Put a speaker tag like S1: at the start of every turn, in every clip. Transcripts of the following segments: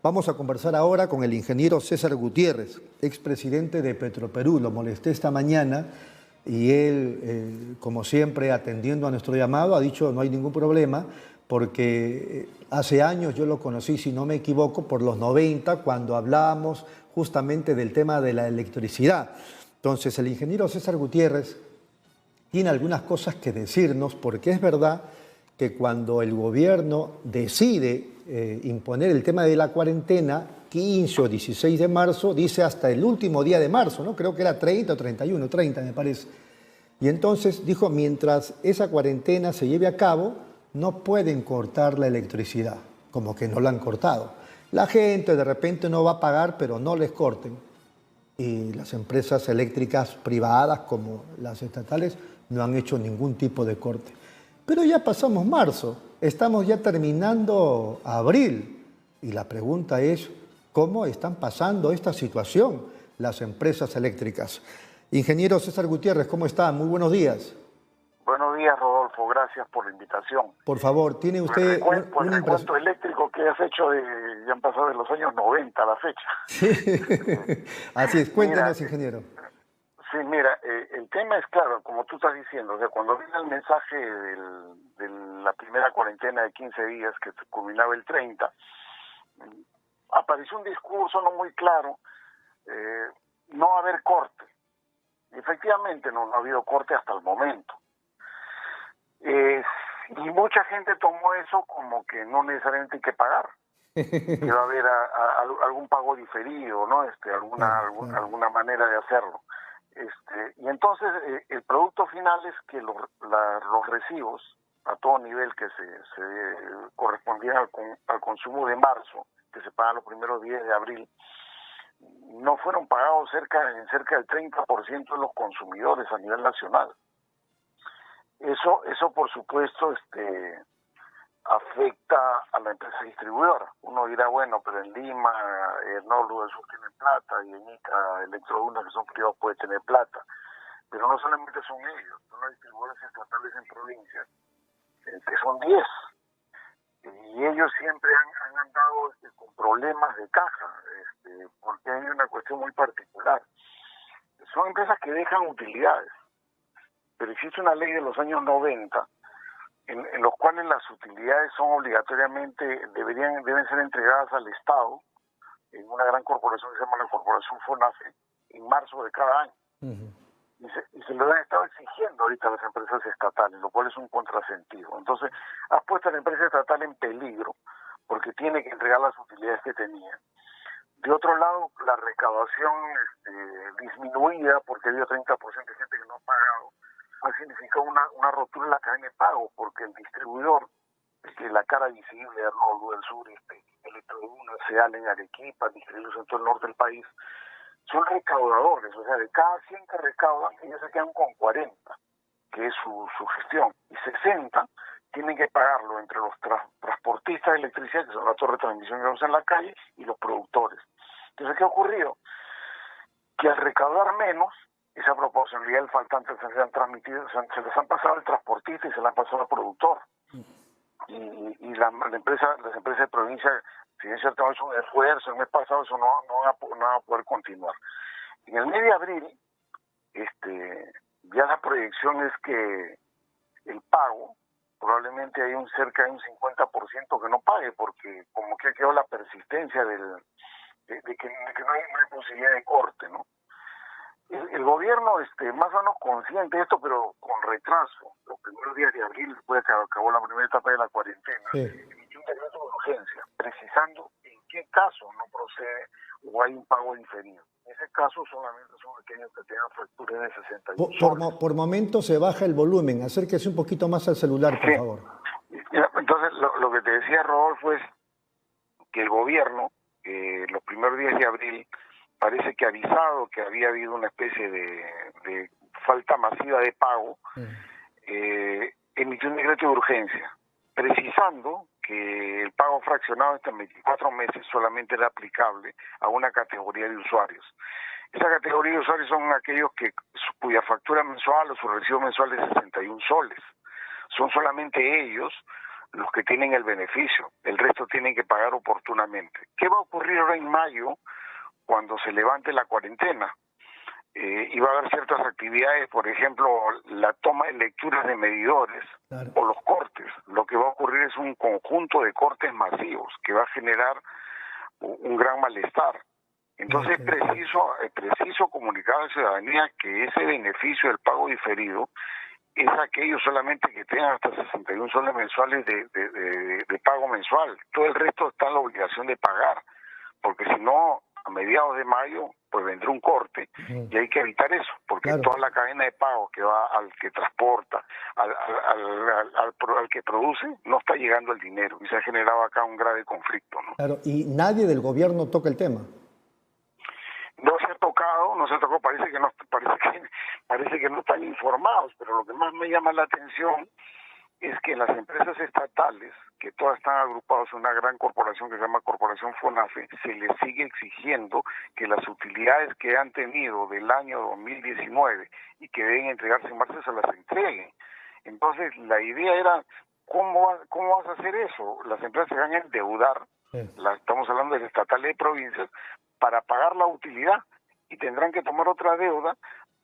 S1: Vamos a conversar ahora con el ingeniero César Gutiérrez, expresidente de Petroperú. Lo molesté esta mañana y él, como siempre, atendiendo a nuestro llamado, ha dicho no hay ningún problema porque hace años yo lo conocí, si no me equivoco, por los 90, cuando hablábamos justamente del tema de la electricidad. Entonces, el ingeniero César Gutiérrez tiene algunas cosas que decirnos, porque es verdad que cuando el gobierno decide imponer el tema de la cuarentena, 15 o 16 de marzo, dice hasta el último día de marzo, ¿no? Creo que era 30 o 31, 30 me parece. Y entonces dijo, mientras esa cuarentena se lleve a cabo, no pueden cortar la electricidad, como que no la han cortado. La gente de repente no va a pagar, pero no les corten. Y las empresas eléctricas privadas como las estatales no han hecho ningún tipo de corte. Pero ya pasamos marzo, estamos ya terminando abril y la pregunta es ¿cómo están pasando esta situación las empresas eléctricas? Ingeniero César Gutiérrez, ¿cómo está? Muy buenos días.
S2: Buenos días, Rodolfo, gracias por la invitación.
S1: Por favor, ¿tiene usted
S2: un recuento eléctrico que has hecho, ya han pasado de los años 90 a la fecha.
S1: Sí. Así es, cuéntenos, ingeniero.
S2: Sí, mira, el tema es claro, como tú estás diciendo, o sea, cuando viene el mensaje de la primera cuarentena de 15 días que culminaba el 30, apareció un discurso no muy claro, no va a haber corte. Y efectivamente no ha habido corte hasta el momento. Y mucha gente tomó eso como que no necesariamente hay que pagar, que va a haber algún pago diferido, ¿no? Alguna manera de hacerlo. Y entonces el producto final es que los recibos a todo nivel que se correspondían al consumo de marzo, que se pagan los primeros días de abril, no fueron pagados en cerca del 30% de los consumidores a nivel nacional. Eso por supuesto afecta a la empresa distribuidora. Uno dirá, bueno, pero en Lima, Nolu del Sur tiene plata y en Ica, Electroduna, que son privados, puede tener plata. Pero no solamente son ellos, son los distribuidores estatales en provincias, que son 10. Y ellos siempre han andado con problemas de caja, porque hay una cuestión muy particular. Son empresas que dejan utilidades, pero existe una ley de los años 90 en los cuales las utilidades son obligatoriamente, deben ser entregadas al Estado en una gran corporación que se llama la Corporación FONAFE en marzo de cada año. Y se lo han estado exigiendo ahorita a las empresas estatales, lo cual es un contrasentido. Entonces, has puesto a la empresa estatal en peligro porque tiene que entregar las utilidades que tenía. De otro lado, la recaudación disminuida porque había 30% de gente que no ha pagado, ha significado una rotura en la cadena de pago, porque el distribuidor, la cara visible de Nolu del Sur, Electroduna, SEAL en Arequipa, distribuidores en todo el norte del país, son recaudadores, o sea, de cada 100 que recaudan, ellos se quedan con 40, que es su gestión, y 60 tienen que pagarlo entre los transportistas de electricidad, que son la torre de transmisión que vemos en la calle, y los productores. Entonces, ¿qué ha ocurrido? Que al recaudar menos, esa proporcionalidad del faltante se les han transmitido, se les han pasado al transportista y se les han pasado al productor. Y las empresas de provincia, si bien cierto, es un esfuerzo, el mes pasado eso no van a poder continuar. En el mes de abril, ya la proyección es que el pago, probablemente hay cerca de un 50% que no pague, porque como que ha quedado la persistencia de que no hay posibilidad de corte, ¿no? El gobierno más o menos consciente de esto, pero con retraso. Los primeros días de abril, después de que acabó la primera etapa de la cuarentena, emitió un decreto de urgencia, precisando en qué caso no procede o hay un pago diferido. En ese caso solamente son aquellos que tengan facturas de 61 soles.
S1: Por momento se baja el volumen. Acérquese un poquito más al celular, por favor.
S2: Entonces, lo que te decía, Rodolfo, es que el gobierno, los primeros días de abril, parece que ha avisado que había habido una especie de falta masiva de pago, emitió un decreto de urgencia, precisando que el pago fraccionado hasta 24 meses solamente era aplicable a una categoría de usuarios. Esa categoría de usuarios son aquellos cuya factura mensual o su recibo mensual es 61 soles. Son solamente ellos los que tienen el beneficio, el resto tienen que pagar oportunamente. ¿Qué va a ocurrir ahora en mayo cuando se levante la cuarentena? Y va a haber ciertas actividades, por ejemplo, la toma de lecturas de medidores, claro, o los cortes. Lo que va a ocurrir es un conjunto de cortes masivos que va a generar un gran malestar. Entonces es preciso comunicar a la ciudadanía que ese beneficio del pago diferido es aquellos solamente que tengan hasta 61 soles mensuales de pago mensual. Todo el resto está en la obligación de pagar, porque si no, a mediados de mayo, pues vendrá un corte y hay que evitar eso, porque claro, toda la cadena de pago que va al que transporta, al que produce, no está llegando el dinero y se ha generado acá un grave conflicto, ¿no?
S1: Claro, y nadie del gobierno toca el tema.
S2: No se ha tocado, parece que no están informados, pero lo que más me llama la atención es que las empresas estatales, que todas están agrupadas en una gran corporación que se llama Corporación FONAFE, se les sigue exigiendo que las utilidades que han tenido del año 2019 y que deben entregarse en marzo se las entreguen. Entonces, la idea era, ¿cómo vas a hacer eso? Las empresas se van a endeudar, estamos hablando de estatales de provincias, para pagar la utilidad y tendrán que tomar otra deuda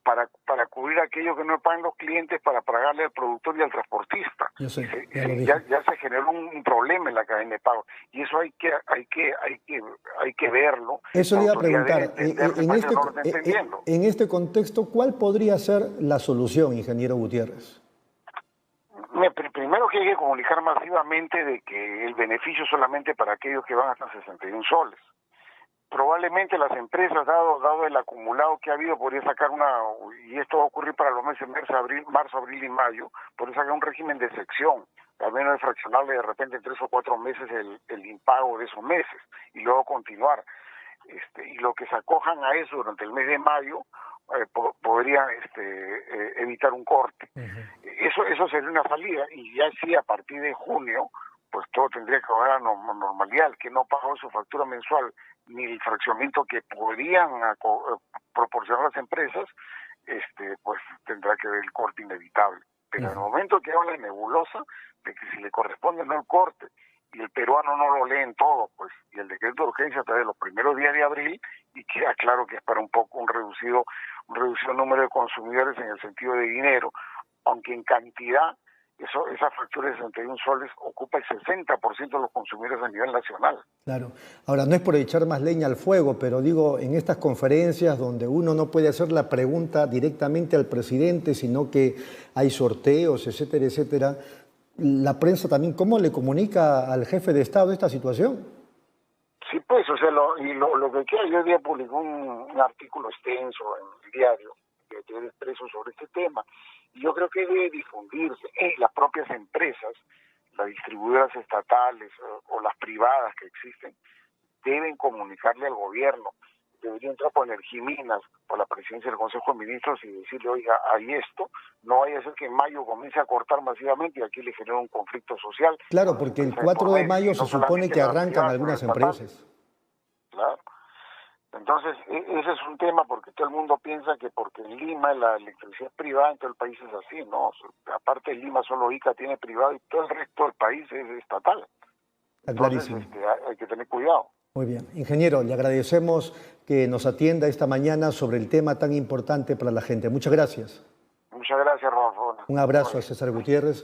S2: para cubrir aquello que no pagan los clientes, para pagarle al productor y al transportista.
S1: Yo sé,
S2: ya se generó un problema en la cadena de pago y eso hay que verlo.
S1: Eso le iba a preguntar, en este contexto, ¿cuál podría ser la solución, ingeniero Gutiérrez?
S2: Primero que hay que comunicar masivamente de que el beneficio es solamente para aquellos que van hasta 61 soles. Probablemente las empresas, dado el acumulado que ha habido, podría sacar y esto va a ocurrir para los meses marzo, abril y mayo, podría sacar un régimen de excepción, al menos de fraccionarle de repente en 3 o 4 meses el impago de esos meses, y luego continuar. Y lo que se acojan a eso durante el mes de mayo, podrían evitar un corte. Eso sería una salida, y ya sí, a partir de junio, pues todo tendría que volver a normalidad. El que no pagó su factura mensual ni el fraccionamiento que podrían proporcionar las empresas, pues tendrá que ver el corte inevitable. Pero en el momento que habla de nebulosa, de que si le corresponde no el corte, y el peruano no lo lee en todo, pues, y el decreto de urgencia está de los primeros días de abril, y queda claro que es para un reducido número de consumidores en el sentido de dinero, aunque en cantidad esa factura de 61 soles ocupa el 60% de los consumidores a nivel nacional.
S1: Claro. Ahora, no es por echar más leña al fuego, pero digo, en estas conferencias donde uno no puede hacer la pregunta directamente al presidente, sino que hay sorteos, etcétera, etcétera, la prensa también, ¿cómo le comunica al jefe de Estado esta situación?
S2: Sí, pues, o sea, lo que queda, yo hoy día publicó un artículo extenso en el diario que tiene expreso sobre este tema. Y yo creo que debe difundirse en las propias empresas, las distribuidoras estatales o las privadas que existen, deben comunicarle al gobierno, deberían entrar por Energiminas, por la presidencia del Consejo de Ministros y decirle, oiga, hay esto, no vaya a ser que en mayo comience a cortar masivamente y aquí le genera un conflicto social.
S1: Claro, porque el 4 de mayo se supone que arrancan algunas empresas.
S2: Claro. Entonces, ese es un tema porque todo el mundo piensa que porque en Lima la electricidad es privada, en todo el país es así, ¿no? Aparte de Lima, solo Ica tiene privado y todo el resto del país es estatal.
S1: Está clarísimo.
S2: Entonces, hay que tener cuidado.
S1: Muy bien. Ingeniero, le agradecemos que nos atienda esta mañana sobre el tema tan importante para la gente. Muchas gracias.
S2: Muchas gracias, Rafa.
S1: Un abrazo a César Gutiérrez.